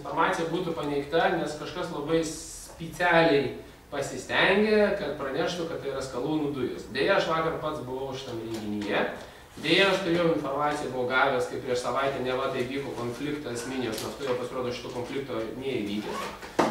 informacija būtų paneigta, nes kažkas labai specialiai pasistengė, kad praneštų, kad tai yra skalūnų dujos. Deja, aš vakar pats buvau šitam renginyje. Deja, aš turėjau informaciją, buvau gavęs, kai prieš savaitę neva tai vyko konfliktas Minijos naftoje, pasirodo šito konflikto neįvykęs.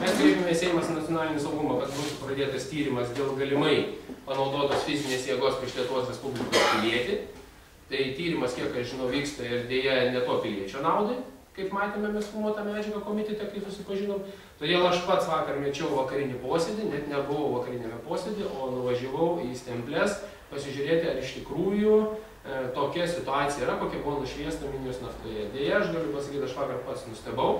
Mes kreipėme Seimas nacionalinį saugumą, kad būtų pradėtas tyrimas dėl galimai panaudotos fizinės jėgos prieš Lietuvos Respublikos pilietį. Tai tyrimas, kiek aš žinau, vyksta ir deja ne to piliečio naudai, kaip matėme mes filmuotą medžiagą komitete, kai susipažinom. Todėl aš pats vakar mečiau vakarinį posėdį, net nebuvau vakarinėme posėdį, o nuvažiavau į Stemplės pasižiūrėti, ar iš tikrųjų tokia situacija yra, kokia buvo nušviesta Minijos naftoje. Deja, aš galiu pasakyti, aš vakar pats nustebau,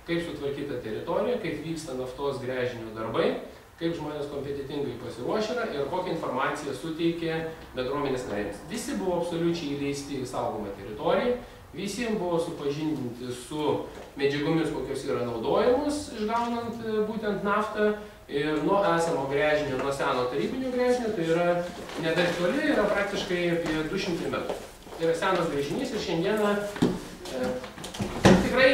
kaip sutvarkyta teritorija, kaip vyksta naftos gręžinio darbai, kaip žmonės kompetitingai pasiruošę yra ir kokią informaciją suteikė bendruomenės nariams. Visi buvo absoliučiai įleisti į saugomą teritoriją, visiems buvo supažindinti su medžiagomis, kokios yra naudojamos, išgaunant būtent naftą. Ir nuo esamo gręžinio, nuo seno tarybinio gręžinio, tai yra nedaug toli, yra praktiškai apie 200 metrų. Tai yra senas gręžinys ir šiandieną tikrai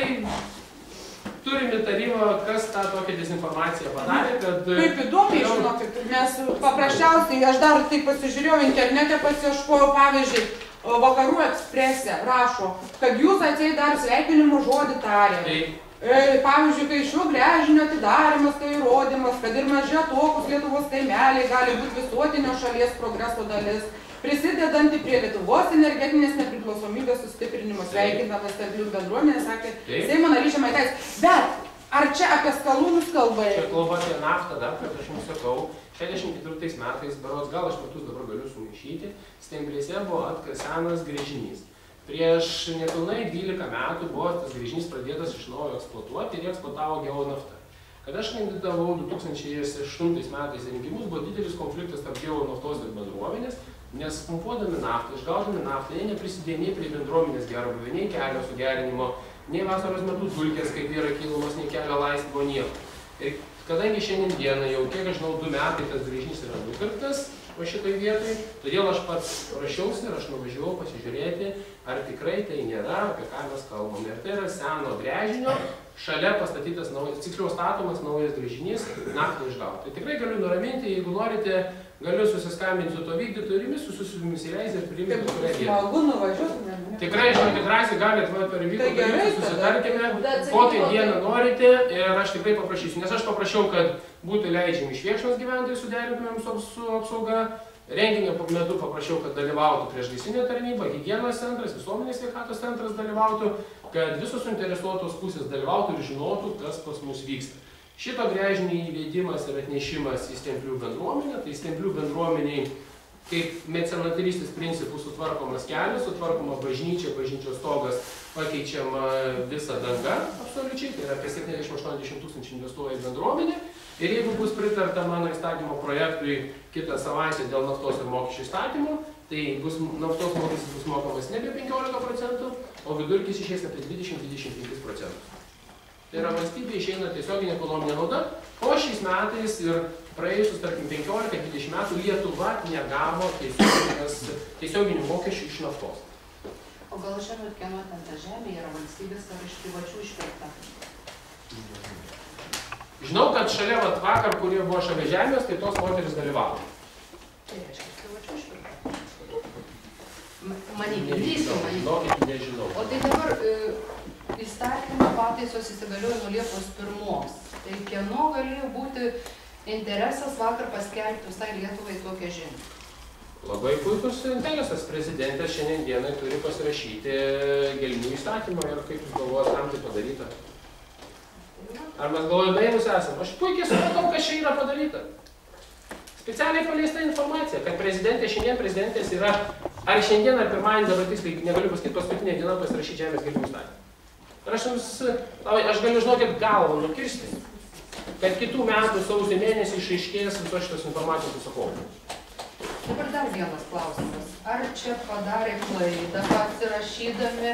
turim įtarimą, kas tą tokią dezinformaciją padarė, kad... Kaip įdomiai, žinokit, mes paprasčiausiai, aš dar taip pasižiūrėjau internete, pasiieškojau, pavyzdžiui, Vakarų Eksprese rašo, kad jūs atseit dar sveikinimo žodį tarė. Pavyzdžiui, kai šio gręžinio atidarimas, tai įrodymas, kad ir maži atokus Lietuvos kaimeliai gali būti visuotinio šalies progreso dalis, prisidedanti prie Lietuvos energetinės nepriklausomybės sustiprinimo, sveikindamas Stemplių bendruomenė, sakė Seimo narys Žemaitaitis. Bet ar čia apie skalūnus kalba? Čia kalba apie naftą, dar kad aš jums sakau, 64 metais, berods gal aš metus dabar galiu sumaišyti, Stemplėse buvo atkasenas gręžinys. Prieš nepilnai 12 metų buvo tas gręžinys pradėtas iš naujo eksploatuoti ir eksploatavo Geonafta. Kada aš kandidavau 2008 metais rinkimus, buvo didelis konfliktas tarp Geonaftos ir bendruomenės, nes pumpuodami naftą, išgaudami naftą, jie neprisidėjo nei prie bendruomenės gerbūvio, nei kelio sugerinimo, nei vasaros metu dulkės, kaip yra kilamos, nei kelio laistymo, nieko. Ir kadangi šiandien dieną jau, kiek aš žinau, 2 metai tas gręžinys yra nupirktas po šitoj vietoj, todėl aš pats rašiausi ir aš nuvažiavau pasižiūrėti, ar tikrai tai nėra, apie ką mes kalbam. Ir tai yra seno gręžinio, šalia pastatytas naujas, tiksliau statomas naujas gręžinys, naftą išgauti. Tai tikrai galiu nuraminti, jeigu norite, galiu susiskambinti su to vykdytoju ir visus įsileis ir priimti kurią vietą. Smagu nuvažiuoti. Tikrai, žinokit, drąsiai galite per vykdytoją, susitarkime, kokią dieną norite ir aš tikrai paprašysiu. Nes aš paprašiau, kad būtų leidžiami Švėkšnos gyventojai, suderintumėm su apsauga. Renginio metu paprašiau, kad dalyvautų priešgaisrinė tarnyba, higienos centras, visuomenės sveikatos centras dalyvautų, kad visos suinteresuotos pusės dalyvautų ir žinotų, kas pas mus vyksta. Šito gręžinio įvedimas ir atnešimas į Stemplių bendruomenę, tai Stemplių bendruomeniai kaip mecenatarystės principų sutvarkomas kelias, sutvarkoma bažnyčia, bažnyčios stogas, pakeičiama visa danga absoliučiai, tai yra apie 70–80 tūkstančių investuoja į bendruomenę. Ir jeigu bus pritarta mano įstatymo projektui kitą savaitę dėl naftos ir mokesčių įstatymo, tai naftos mokestis bus mokamas nebe 15%, o vidurkis išeis apie 20–25%. Tai yra valstybė išeina tiesioginė ekonominė nauda, o šiais metais ir praėjusius, tarkim, 15–20 metų Lietuva negavo tiesioginių mokesčių iš naftos. O gal žinot, kieno ten ta žemė yra valstybės ar iš privačių išpirkta? Žinau, kad šalia vakar, kurie buvo šalia žemės, tai tos moteris dalyvavo. Tai reiškia, privačių išpirkta. Manykit, nežinau. O tai dabar įstatymo pataisos įsigaliojo nuo Liepos 1. Tai kieno galėjo būti interesas vakar paskelbti visai Lietuvai tokią žinią? Labai puikus interesas. Prezidentės šiandien dienai turi pasirašyti gelmių įstatymą ir kaip jūs galvojate, kam tai padaryta? Ar mes galvojame, naivus esame? Aš puikiai supratau, kas čia yra padaryta. Specialiai paleista informacija, kad prezidentės yra, ar šiandien, ar pirmadienį, dabar tiksliai negaliu pasakyti, paskutinę dieną pasirašyti žemės gelmių įstatymą. Ir aš galiu, žinokit, galvą nukirsti, kad kitų metų sausio mėnesį išaiškės visos šitos informacijos užsakovų. Dabar dar vienas klausimas. Ar čia padarė klaidą pasirašydami,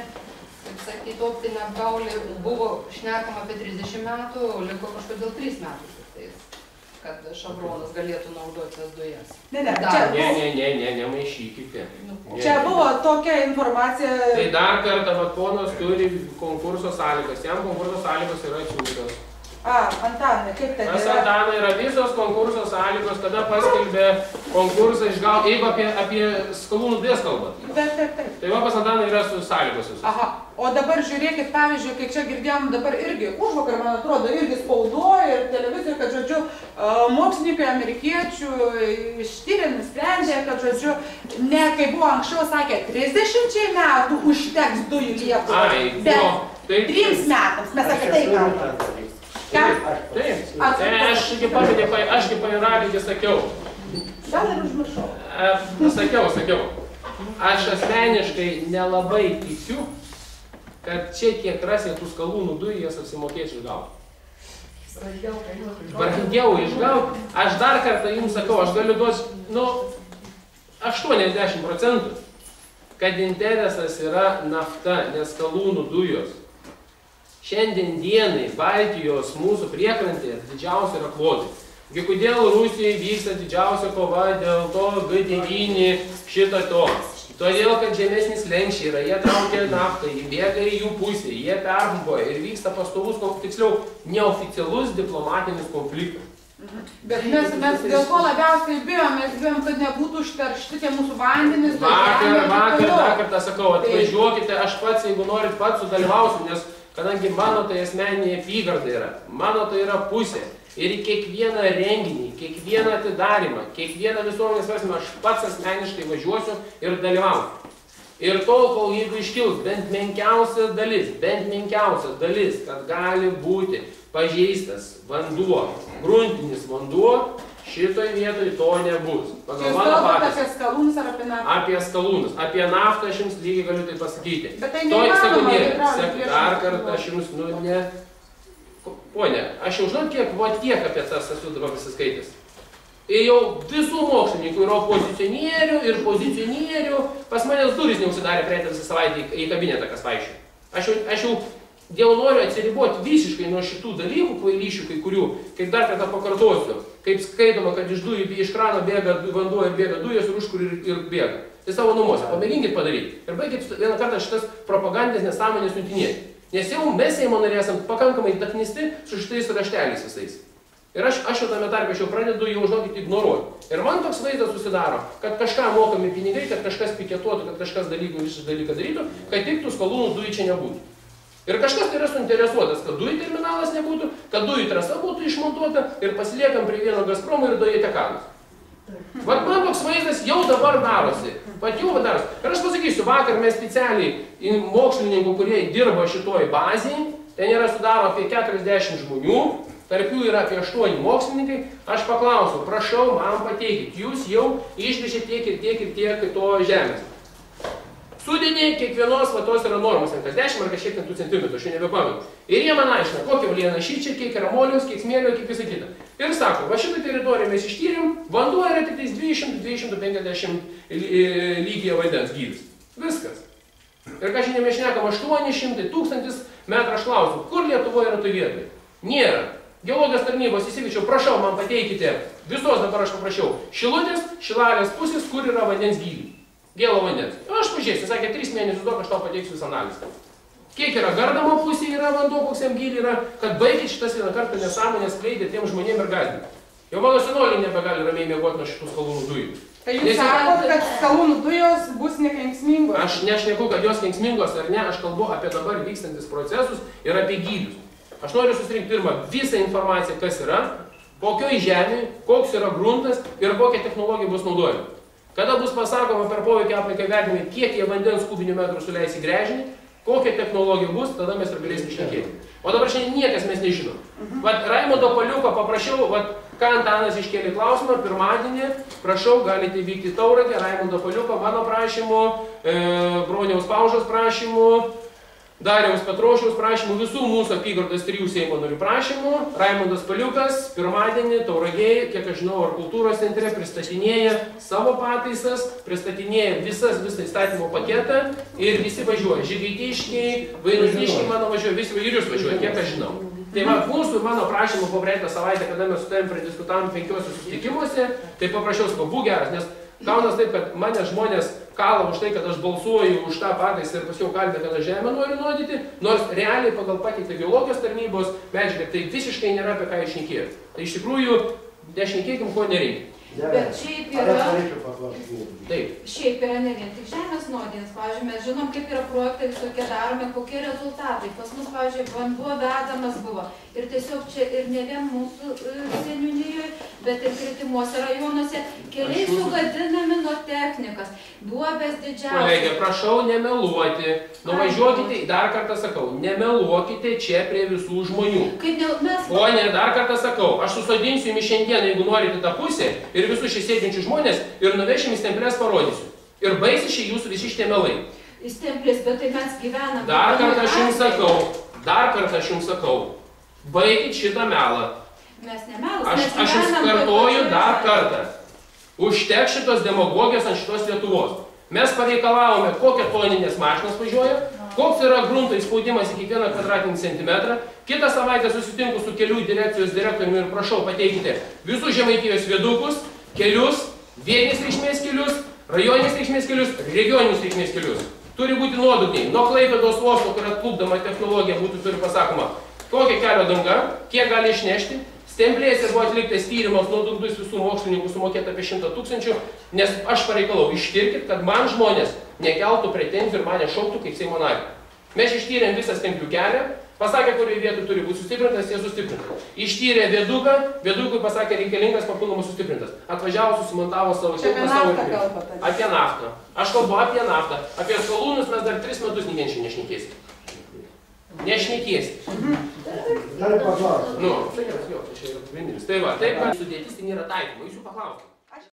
kaip sakyti, optinę apgaulį, buvo šnekama apie 30 metų, o liko kažkodėl 3 metus. kad Šavronas galėtų naudoti tas dujas. Nemaišykite. Čia buvo tokia informacija. Tai dar kartą, ponas turi konkurso sąlygas. Jam konkurso sąlygos yra atsiūlytos. Antanai, kaip tai yra? Antanai yra visos konkurso sąlygos, kada paskelbė konkursą išgauti, jeigu apie skalūnų dujas kalbant. Taip. Tai va pas Antanai yra su sąlygos visos. Aha, o dabar žiūrėkit, pavyzdžiui, kai čia girdėjom dabar irgi, užvakar, man atrodo, irgi spaudoja ir televizija, kad, žodžiu, mokslininkai amerikiečių ištyrė, nusprendė, kad, žodžiu, ne, kaip buvo anksčiau, sakė, 30 metų užteks dujų Lietuvai, bet 3 metams, mes apie tai kalbame. Taip, ašgi paviralį sakiau. Gal ir užmiršau. Sakiau. Aš asmeniškai nelabai tikiu, kad čia kiek rasė tų skalūnų dujų, jas apsimokės išgauti. Brangiau išgauti. Aš dar kartą jums sakau, aš galiu duoti, 80%, kad interesas yra nafta, nes skalūnų dujos. Šiandien dienai Baltijos mūsų priekrantėje didžiausia yra klodai. Kodėl Rusijoje vyksta didžiausia kova dėl to G9 šito to? Todėl, kad žemesnis lenkščiai yra, jie traukia naftą, jie bėga į jų pusę, jie perpumpuoja ir vyksta pastovus, tiksliau, neoficialus diplomatinis konfliktas. Bet mes dėl ko labiausiai bijom, mes bijom, kad nebūtų užteršti tie mūsų vandenys. Vakar, dar kartą sakau, atvažiuokite, aš pats, jeigu norit, pats sudalyvausiu, nes kadangi mano tai asmeninė apygarda yra, mano tai yra pusė. Ir į kiekvieną renginį, kiekvieną atidarymą, kiekvieną visuomenės svarstymą aš pats asmeniškai važiuosiu ir dalyvausiu. Ir tol, kol jeigu iškils bent menkiausias dalis, kad gali būti pažeistas vanduo, gruntinis vanduo, šitoj vietoj to nebus. Jūs kalbate apie skalūnus ar apie naftą? Apie skalūnus. Apie naftą aš jums lygiai galiu tai pasakyti. Bet tai neįmanoma. Dar kartą aš jums, Pone, aš jau žinau, kiek apie tas esu dabar pasiskaitęs. Ir jau visų mokslininkų yra opozicionierių ir pozicionierių. Pas manęs durys neužsidarė praeitą visą savaitę į kabinetą, kas vaikščiojo. Aš jau dėl noriu atsiriboti visiškai nuo šitų dalykų, kvailyšių kai kurių, kaip dar kartą pakartosiu, kaip skaitoma, kad iš krano bėga vanduo ir bėga dujos ir užkur ir bėga. Tai savo namuose, pamėginkit padaryti. Ir baigit vieną kartą šitas propagandinės nesąmonės siuntinėti. Nes jau mes Seimo nariai esam pakankamai daknisti su šitais rašteliais visais. Ir aš jau tame tarpe jau pradedu jau žinokit ignoruoti. Ir man toks vaizdas susidaro, kad kažką mokami pinigai, kad kažkas piketuotų, kad kažkas visą dalyką darytų, kad tik tų skalūnų dujų čia nebūtų. Ir kažkas tai yra suinteresuotas, kad dujų terminalas nebūtų, kad dujų trasa būtų išmontuota ir pasiliekam prie vieno Gazpromo ir dujų tekanos. Vat man toks vaizdas jau dabar darosi. Ir aš pasakysiu, vakar mes specialiai mokslininkų, kurie dirba šitoj bazėje, ten yra sudaro apie 40 žmonių, tarp jų yra apie 8 mokslininkai, aš paklausiu, prašau, man pateikit, jūs jau išdvišėt tiek ir tiek to žemės. Sudėdė kiekvienos vatos yra normos, kas 10 ar kažkiek tų centimetrų, aš jau nebepamenu. Ir jie man aiškina, kokia uoliena šičia, kiek yra moliaus, kiek smėlio, kiek visą kitą. Ir sako, va šitą teritoriją mes ištyrėm, vanduo yra tik 200-250 lygyje vandens gylis. Viskas. Ir ką šiandien mes šnekam, 800 1000 metrų, aš klausiu, kur Lietuvoje yra toj vietoje? Nėra. Geologijos tarnybos įsivyčiau, prašau, man pateikite, visos dabar aš paprašiau, Šilutės, Šilalės pusės, kur yra vandens gyliai. Gėlo vandens. Aš pažiūrėsiu, sakė, 3 mėnesius duok, aš tau pateiksiu visą analizę. Kiek yra Gardamo pusė yra vanduo, koks jam gyliai yra, kad baigit šitas vieną kartą nesąmonės skleidė tiem žmonėm ir gazdinti. Jau mano senoliai nebegali ramiai miegoti nuo šitų skalūnų dujų. Tai jūs sakot, kad skalūnų dujos bus nekenksmingos? Aš nešneku, kad jos kenksmingos ar ne, aš kalbu apie dabar vykstantis procesus ir apie gylius. Aš noriu susirinkti pirmą visą informaciją, kas yra, kokioj žemėje, koks yra gruntas ir kokia technologija bus naudojama. Kada bus pasakoma per poveikio aplinkai vertinimai, kiek jie vandens kubinių metrų suleis į gręžinį, kokia technologija bus, tada mes ir galėsim šnekėti. O dabar šiandien niekas mes nežinom. Vat Raimundo Paliuko paprašiau, vat ką Antanas iškėlė klausimą, pirmadienį, prašau, galite vykti į Tauragę, Raimundo Paliuko, mano prašymu, Broniaus Paužos prašymu, Dariaus Petrošiaus prašymų, visų mūsų apygardos 3 Seimo narių prašymų. Raimundas Paliukas pirmadienį Tauragėje, kiek aš žinau, ar kultūros centre pristatinėja savo pataisas, pristatinėja visą įstatymo paketą ir visi važiuoja. Žygaitiškiai, Vainodiškiai, mano važiuoja, visi ir jūs važiuoja, kiek aš žinau. Tai va, mūsų mano prašymų po praeitą savaitę, kada mes su tavim pradiskutavom 5 susitikimuose, tai paprašiau, sakau, būk geras, nes gaunas taip, kad mane žmonės kala už tai, kad aš balsuoju už tą pataisą ir paskiau kalbė, kad aš žemę noriu nuodyti, nors realiai pagal pateiktą geologijos tarnybos medžiagą tai visiškai nėra apie ką išnekėti. Tai iš tikrųjų, nešnekėkim, ko nereikia. Bet šiaip yra, šiaip yra ne vien tik žemės nuodijimas. Pavyzdžiui, mes žinom, kaip yra projektai visokie daromi, kokie rezultatai. Pas mus, pavyzdžiui, vanduo vedamas buvo. Ir tiesiog čia ir ne vien mūsų seniūnijoje, bet ir kritimuose rajonuose keliai sugadinami nuo technikas. Duobės didžiausios. Kolegė, prašau nemeluoti. Nuvažiuokite, dar kartą sakau, nemeluokite čia prie visų žmonių. Pone, dar kartą sakau, aš susodinsiu jums šiandien, jeigu norite tą pusę, ir visus šį sėdinčių žmonės, ir nuvešim į stemplės parodysiu. Ir baisi šį jūsų visi šitie melai. Į stemplės, bet tai mes gyvename. Dar kartą aš jums sakau, baikit šitą melą. Mes nemelas, aš jums kartoju dar kartą. Užtek šitos demagogijos ant šitos Lietuvos. Mes pareikalavome, kokią toninės mašinas važiuoja, koks yra grunto įspaudimas į kiekvieną kvadratinį centimetrą. Kitą savaitę susitinku su kelių direkcijos direktoriumi ir prašau pateikite visus Žemaitijos viadukus, kelius, vietinės reikšmės kelius, rajoninės reikšmės kelius, regioninius reikšmės kelius. Turi būti nuodugniai. Nuo Klaipėdos uosto, kur atplukdoma technologija būtų turi pasakoma, kokia kelio danga, kiek gali išnešti. Stemplėse buvo atliktas tyrimas, nuodugdus visų mokslininkų sumokėta apie 100 000, nes aš pareikalau, ištirkit, kad man žmonės nekeltų pretenzijų ir mane šauktų kaip Seimo narį. Mes ištyrėm visą stemplių kelią, pasakė, kurioje vietoj turi būti sustiprintas, jie sustiprintas. Ištyrė viaduką, viadukui pasakė reikalingas papildomas sustiprintas. Atvažiavo, susimontavo savo kalbą. Apie naftą. Aš kalbu apie naftą. Apie skalūnus mes dar 3 metus nevienčiai nešnekėsim. Nešnekėsim. Dar paklausti. Nu, sakiau, jo, tai čia yra pagrindinis. Tai va, taip, kad sudėtis tai nėra taikoma. Jūs jų paklauskite.